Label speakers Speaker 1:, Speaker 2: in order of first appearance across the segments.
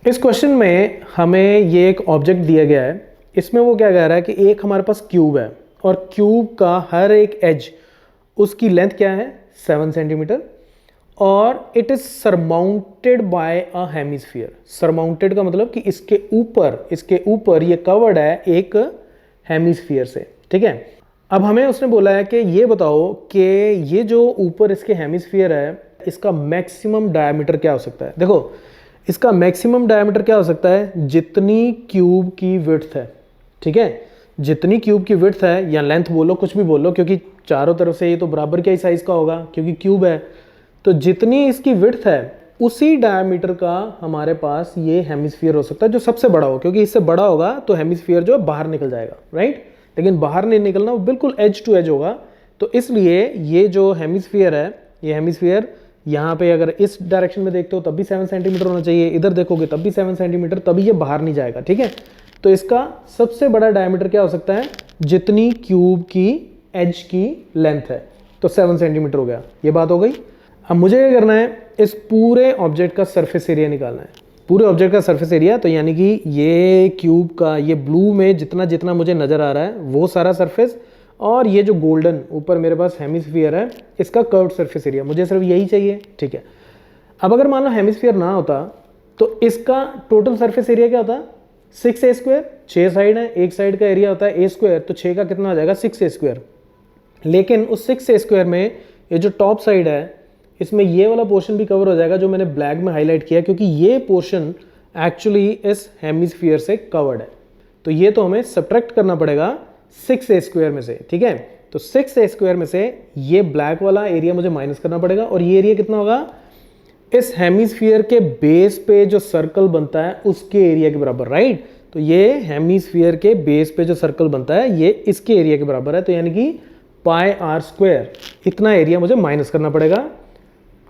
Speaker 1: इस क्वेश्चन में हमें ये एक ऑब्जेक्ट दिया गया है। इसमें वो क्या कह रहा है कि एक हमारे पास क्यूब है और क्यूब का हर एक एज, उसकी लेंथ क्या है 7 सेंटीमीटर और it is surmounted bye a hemisphere. Surmounted का मतलब कि इसके ऊपर ये कवर्ड है एक हेमिस्फीयर से। ठीक है, अब हमें उसने बोला है कि ये बताओ कि ये जो ऊपर इसके हेमिस्फीयर है इसका मैक्सिमम डायमीटर क्या हो सकता है। देखो इसका मैक्सिमम डायमीटर क्या हो सकता है, जितनी क्यूब की विड्थ है। ठीक है, जितनी क्यूब की विड्थ है या लेंथ बोलो, कुछ भी बोलो, क्योंकि चारों तरफ से ये तो बराबर क्या ही साइज का होगा क्योंकि क्यूब है। तो जितनी इसकी विड्थ है उसी डायमीटर का हमारे पास ये हेमिस्फीयर हो सकता है, जो सबसे बड़ा हो, क्योंकि इससे बड़ा होगा तो हेमिस्फीयर जो है बाहर निकल जाएगा, राइट। लेकिन बाहर नहीं निकलना, वो बिल्कुल एज टू एज होगा। तो इसलिए ये जो हेमिस्फीयर है, ये हेमिस्फीयर यहाँ पे अगर इस डायरेक्शन में देखते हो तब भी 7 सेंटीमीटर होना चाहिए, इधर देखोगे तब भी 7 सेंटीमीटर, तभी ये बाहर नहीं जाएगा। ठीक है, तो इसका सबसे बड़ा डायमीटर क्या हो सकता है, जितनी क्यूब की एज की लेंथ है, तो 7 सेंटीमीटर हो गया। ये बात हो गई। अब मुझे क्या करना है, इस पूरे ऑब्जेक्ट का सरफेस एरिया निकालना है। पूरे ऑब्जेक्ट का सरफेस एरिया, तो यानी कि ये क्यूब का ये ब्लू में जितना जितना मुझे नज़र आ रहा है वो सारा सरफेस, और ये जो गोल्डन ऊपर मेरे पास हेमिस्फीयर है इसका कर्व्ड सरफेस एरिया, मुझे सिर्फ यही चाहिए। ठीक है, अब अगर मान लो हेमिस्फीयर ना होता तो इसका टोटल सरफेस एरिया क्या होता, 6a²। 6 साइड है, एक साइड का एरिया होता है a², तो 6 का कितना आ जाएगा 6a²। लेकिन उस 6a² में ये जो टॉप साइड है इसमें ये वाला पोर्शन भी कवर हो जाएगा जो मैंने ब्लैक में हाईलाइट किया, क्योंकि ये पोर्शन एक्चुअली इस हेमिस्फीयर से कवर्ड है। तो ये तो हमें सब्ट्रैक्ट करना पड़ेगा 6a² में से। ठीक है, तो 6a² में से ये ब्लैक वाला एरिया मुझे माइनस करना पड़ेगा, और ये एरिया कितना होगा, इस हेमिस्फीयर के बेस पे जो सर्कल बनता है उसके एरिया के बराबर, राइट। तो ये हेमिस्फीयर के बेस पे जो सर्कल बनता है ये इसके एरिया के बराबर है, तो यानी कि πr², इतना एरिया मुझे माइनस करना पड़ेगा।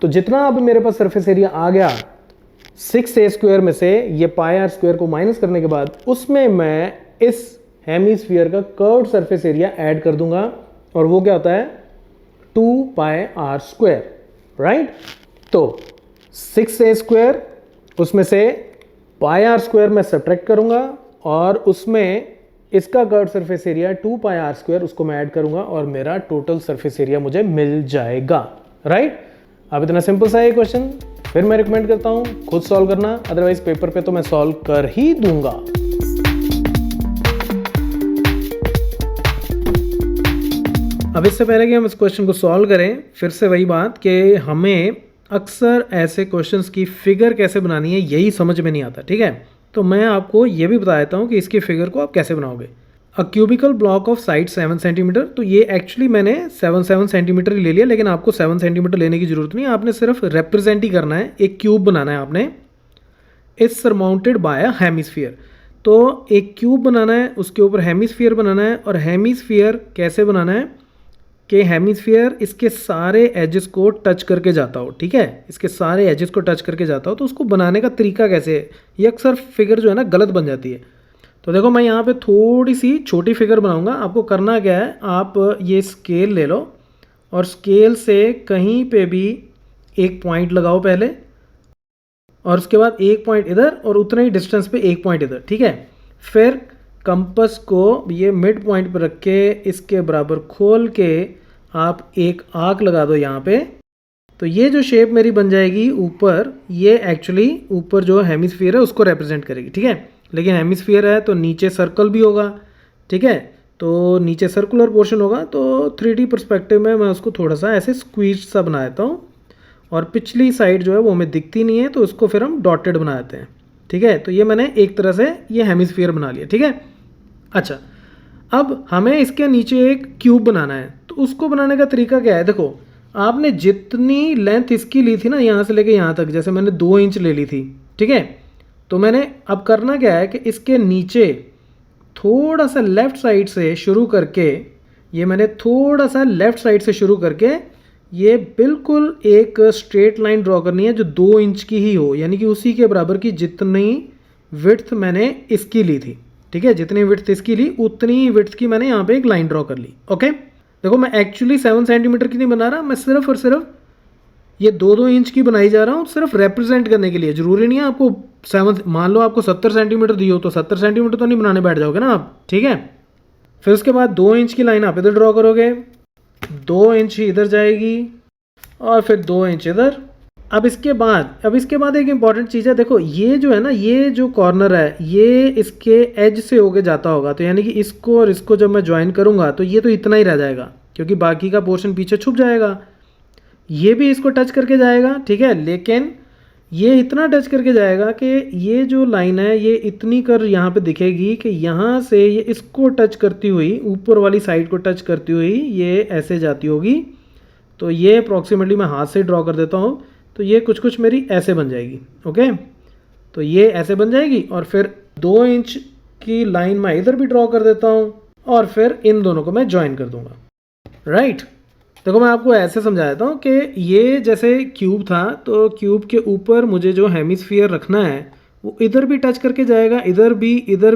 Speaker 1: तो जितना अब मेरे पास सरफेस एरिया आ गया 6a² में से ये πr² को माइनस करने के बाद उसमें मैं इस हेमिस्फीयर का कर्व्ड सरफेस एरिया ऐड कर दूंगा, और वो क्या होता है 2πr², राइट। तो 6a², उसमें से πr² मैं सब्ट्रैक्ट करूंगा, और उसमें इसका कर्व्ड सरफेस एरिया 2πr², उसको मैं ऐड करूंगा, और मेरा टोटल सरफेस एरिया मुझे मिल जाएगा, राइट। अब इतना सिंपल सा है क्वेश्चन। फिर मैं रिकमेंड करता हूं खुद सॉल्व करना, अदरवाइज पेपर पे तो मैं सॉल्व कर ही दूंगा। अब इससे पहले कि हम इस क्वेश्चन को सॉल्व करें, फिर से वही बात कि हमें अक्सर ऐसे क्वेश्चंस की फिगर कैसे बनानी है यही समझ में नहीं आता। ठीक है, तो मैं आपको ये भी बता देता हूँ कि इसकी फिगर को आप कैसे बनाओगे। A cubical block of side 7 centimetre, तो ये एक्चुअली मैंने 7 सेंटीमीटर ही ले लिया, लेकिन आपको 7 सेंटीमीटर लेने की जरूरत नहीं है, आपने सिर्फ रिप्रेजेंट ही करना है। एक क्यूब बनाना है आपने, is surmounted bye a hemisphere. तो एक क्यूब बनाना है, उसके ऊपर हेमिस्फीयर बनाना है, और हेमिस्फीयर कैसे बनाना है कि हेमिस्फीयर इसके सारे एजेस को टच करके जाता हो। ठीक है, इसके सारे एजेस को टच करके जाता हो। तो उसको बनाने का तरीका कैसे है, ये अक्सर फिगर जो है ना गलत बन जाती है। तो देखो मैं यहाँ पे थोड़ी सी छोटी फिगर बनाऊंगा। आपको करना क्या है, आप ये स्केल ले लो और स्केल से कहीं पे भी एक पॉइंट लगाओ पहले, और उसके बाद एक पॉइंट इधर, और उतने ही डिस्टेंस पे एक पॉइंट इधर। ठीक है, फिर कंपस को ये मिड पॉइंट पर रख के इसके बराबर खोल के आप एक आर्क लगा दो यहाँ पे। तो ये जो शेप मेरी बन जाएगी ऊपर, ये एक्चुअली ऊपर जो हेमिस्फीयर है उसको रिप्रेजेंट करेगी। ठीक है, लेकिन हेमिस्फीयर है तो नीचे सर्कल भी होगा। ठीक है, तो नीचे सर्कुलर पोर्शन होगा, तो 3D पर्सपेक्टिव में मैं उसको थोड़ा सा ऐसे स्क्वीज सा बना देता हूँ, और पिछली साइड जो है वो हमें दिखती नहीं है, तो उसको फिर हम डॉटेड बना देते हैं। ठीक है, तो ये मैंने एक तरह से ये हेमिस्फीयर बना लिया। ठीक है, अच्छा अब हमें इसके नीचे एक क्यूब बनाना है, तो उसको बनाने का तरीका क्या है। देखो आपने जितनी लेंथ इसकी ली थी ना, यहाँ से लेके यहाँ तक, जैसे मैंने 2 इंच ले ली थी। ठीक है, तो मैंने अब करना क्या है कि इसके नीचे थोड़ा सा लेफ़्ट साइड से शुरू करके, ये मैंने थोड़ा सा लेफ़्ट साइड से शुरू करके ये बिल्कुल एक स्ट्रेट लाइन ड्रॉ करनी है जो 2 इंच की ही हो, यानी कि उसी के बराबर की जितनी विड्थ मैंने इसकी ली थी। ठीक है, जितनी विड्थ इसकी ली उतनी विड्थ की मैंने यहाँ पे एक लाइन ड्रॉ कर ली। ओके, देखो मैं एक्चुअली 7 सेंटीमीटर की नहीं बना रहा, मैं सिर्फ और सिर्फ ये 2-2 इंच की बनाई जा रहा हूँ सिर्फ रिप्रेजेंट करने के लिए। ज़रूरी नहीं है आपको 7, मान लो आपको 70 सेंटीमीटर दी हो तो 70 सेंटीमीटर तो नहीं बनाने बैठ जाओगे ना आप, ठीक है। फिर उसके बाद 2 इंच की लाइन आप इधर ड्रॉ करोगे, 2 इंच ही इधर जाएगी और फिर 2 इंच इधर। अब इसके बाद एक इंपॉर्टेंट चीज़ है, देखो ये जो है ना, ये जो कॉर्नर है ये इसके एज से होके जाता होगा, तो यानी कि इसको और इसको जब मैं ज्वाइन करूँगा तो ये तो इतना ही रह जाएगा क्योंकि बाकी का पोर्शन पीछे छुप जाएगा। ये भी इसको टच करके जाएगा, ठीक है, लेकिन ये इतना टच करके जाएगा कि ये जो लाइन है ये इतनी कर यहाँ पे दिखेगी कि यहाँ से ये इसको टच करती हुई, ऊपर वाली साइड को टच करती हुई ये ऐसे जाती होगी। तो ये अप्रॉक्सीमेटली मैं हाथ से ड्रॉ कर देता हूँ, तो ये कुछ मेरी ऐसे बन जाएगी। ओके, तो ये ऐसे बन जाएगी और फिर 2 इंच की लाइन मैं इधर भी ड्रॉ कर देता हूँ और फिर इन दोनों को मैं ज्वाइन कर दूंगा। राइट, देखो मैं आपको ऐसे समझाता हूँ कि ये जैसे क्यूब था, तो क्यूब के ऊपर मुझे जो हेमिस्फीयर रखना है वो इधर भी टच करके जाएगा, इधर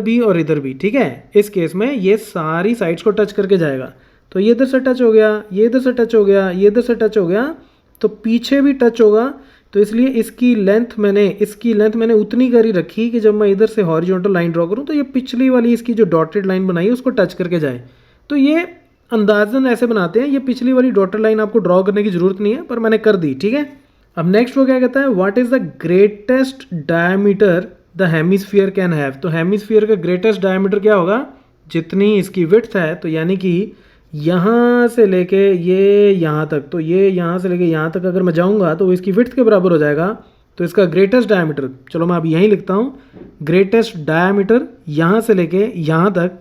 Speaker 1: भी और इधर भी, ठीक है। इस केस में ये सारी साइड्स को टच करके जाएगा, तो ये इधर से टच हो गया, ये इधर से टच हो गया, ये इधर से टच हो गया, तो पीछे भी टच होगा। तो इसलिए इसकी लेंथ मैंने उतनी करी रखी कि जब मैं इधर से हॉरिजॉन्टल लाइन ड्रॉ करूँ तो ये पिछली वाली इसकी जो डॉटेड लाइन बनाई है उसको टच करके जाए। तो ये अंदाजन ऐसे बनाते हैं, ये पिछली वाली डॉटेड लाइन आपको ड्रॉ करने की जरूरत नहीं है, पर मैंने कर दी, ठीक है। अब नेक्स्ट वो क्या कहता है, what is the greatest diameter the hemisphere can have. तो हेमिस्फीयर का ग्रेटेस्ट डायमीटर क्या होगा, जितनी इसकी विड्थ है, तो यानी कि यहाँ से लेके ये यहाँ तक, तो ये यहाँ से लेके यहाँ तक अगर मैं जाऊँगा तो वो इसकी विड्थ के बराबर हो जाएगा। तो इसका ग्रेटेस्ट डायमीटर, चलो मैं अब यहीं लिखता हूँ, ग्रेटेस्ट डायमीटर यहाँ से लेके यहाँ तक,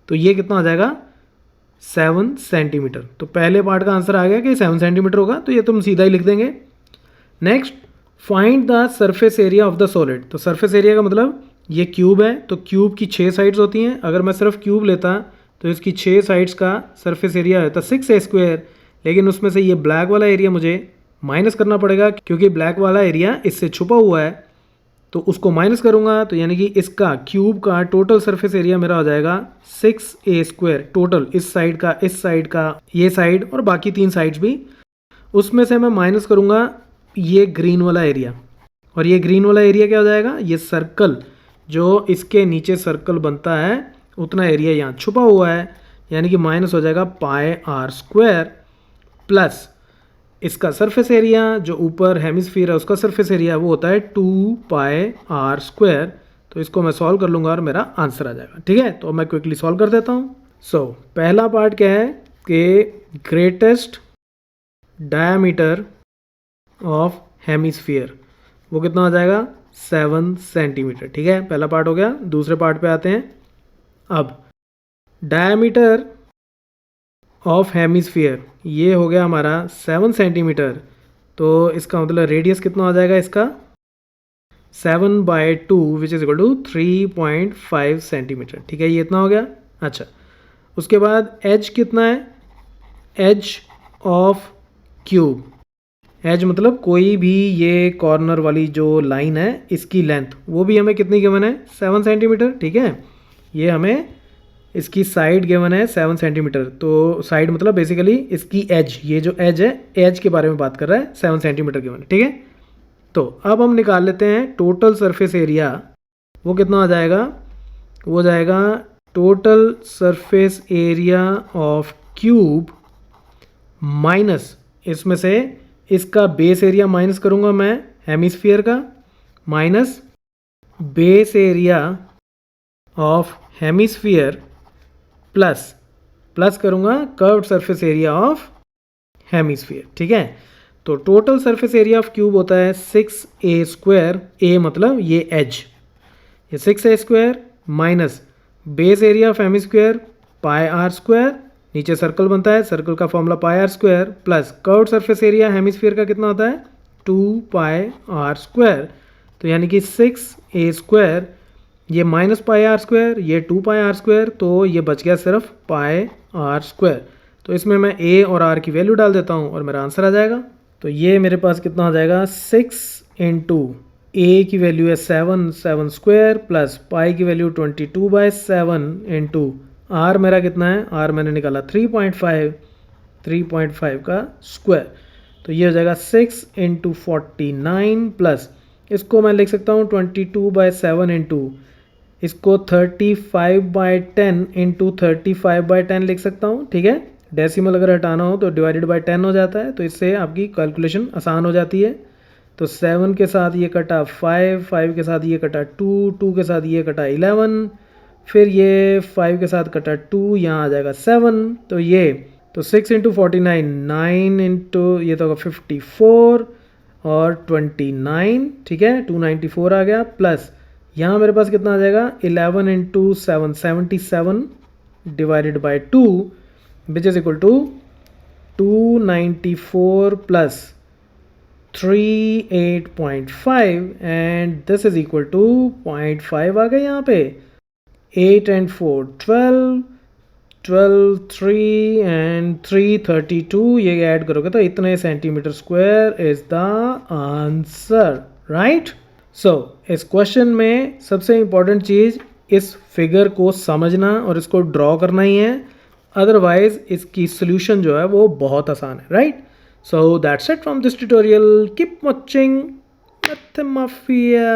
Speaker 1: तो ये कितना हो जाएगा 7 सेंटीमीटर। तो पहले पार्ट का आंसर आ गया कि 7 सेंटीमीटर होगा, तो ये तुम सीधा ही लिख देंगे। Next, find the surface area of the solid. तो सरफेस एरिया का मतलब ये क्यूब है, तो क्यूब की 6 साइड्स होती हैं। अगर मैं सिर्फ क्यूब लेता तो इसकी 6 साइड्स का सरफेस एरिया होता 6a², लेकिन उसमें से ये ब्लैक वाला एरिया मुझे माइनस करना पड़ेगा क्योंकि ब्लैक वाला एरिया इससे छुपा हुआ है, तो उसको माइनस करूँगा, तो यानी कि इसका क्यूब का टोटल सरफेस एरिया मेरा हो जाएगा 6a²। टोटल इस साइड का, ये साइड और बाकी 3 साइड्स भी, उसमें से मैं माइनस करूँगा ये ग्रीन वाला एरिया। और ये ग्रीन वाला एरिया क्या हो जाएगा, ये सर्कल जो इसके नीचे सर्कल बनता है उतना एरिया यहाँ छुपा हुआ है, यानी कि माइनस हो जाएगा πr² प्लस इसका सरफेस एरिया जो ऊपर हेमिस्फीयर है उसका सरफेस एरिया वो होता है 2πr²। तो इसको मैं सॉल्व कर लूँगा और मेरा आंसर आ जाएगा, ठीक है। तो मैं क्विकली सॉल्व कर देता हूँ। सो पहला पार्ट क्या है कि ग्रेटेस्ट डायमीटर ऑफ हेमिस्फीयर वो कितना हो जाएगा 7 सेंटीमीटर, ठीक है, पहला पार्ट हो गया। दूसरे पार्ट पे आते हैं। अब डायमीटर ऑफ हेमिस्फीयर ये हो गया हमारा 7 सेंटीमीटर, तो इसका मतलब रेडियस कितना हो जाएगा इसका 7/2 which is equal to 3.5 centimetre, ठीक है, ये इतना हो गया। अच्छा, उसके बाद एज कितना है, एज ऑफ क्यूब, एज मतलब कोई भी ये कॉर्नर वाली जो लाइन है इसकी लेंथ वो भी हमें कितनी गिवन है 7 सेंटीमीटर, ठीक है। ये हमें इसकी साइड गिवन है 7 सेंटीमीटर, तो साइड मतलब बेसिकली इसकी एज, ये जो एज है एज के बारे में बात कर रहा है, 7 सेंटीमीटर गिवन है, ठीक है। तो अब हम निकाल लेते हैं टोटल सरफेस एरिया, वो कितना आ जाएगा, वो हो जाएगा total surface area of cube minus इसमें से इसका बेस एरिया माइनस करूँगा मैं हेमिस्फीयर का, minus base area of hemisphere plus करूँगा curved surface area of hemisphere, ठीक है। तो total surface area of cube होता है 6a², a मतलब ये एज, ये 6a² minus base area of hemisphere πr², नीचे सर्कल बनता है, सर्कल का formula πr² plus curved surface area hemisphere का कितना होता है 2πr²। तो यानी कि 6a², ये माइनस πr², ये 2πr², तो ये बच गया सिर्फ πr²। तो इसमें मैं a और r की वैल्यू डाल देता हूँ और मेरा आंसर आ जाएगा। तो ये मेरे पास कितना हो जाएगा 6 इंटू a की वैल्यू है 7² प्लस पाई की वैल्यू 22/7 इंटू r मेरा कितना है, r मैंने निकाला 3.5 का स्क्वायर। तो तो ये हो जाएगा 6 इंटू 49 प्लस इसको मैं लिख सकता हूँ 22/7 इंटू इसको 35/10 इंटू 35/10 लिख सकता हूँ, ठीक है। डेसिमल अगर हटाना हो तो डिवाइडेड बाय 10 हो जाता है, तो इससे आपकी कैलकुलेशन आसान हो जाती है। तो 7 के साथ ये कटा 5, 5 के साथ ये कटा 2, 2 के साथ ये कटा 11, फिर ये 5 के साथ कटा 2, यहाँ आ जाएगा 7। तो ये तो 6 इंटू 49 9 इंटू ये तो होगा 54 और 29, ठीक है, 294 आ गया। प्लस यहाँ मेरे पास कितना आ जाएगा 11 into 7 77 divided by 2 which is equal to 294 plus 38.5 and this is equal to 0.5 आ गया यहाँ पे। 8 and 4 12 12 3 and 3 32 ये ऐड करोगे तो इतने centimetre square is the answer, right. So इस क्वेश्चन में सबसे इंपॉर्टेंट चीज़ इस फिगर को समझना और इसको ड्रॉ करना ही है, अदरवाइज इसकी सोल्यूशन जो है वो बहुत आसान है, right. So that's it from this tutorial, keep watching मैथमाफिया।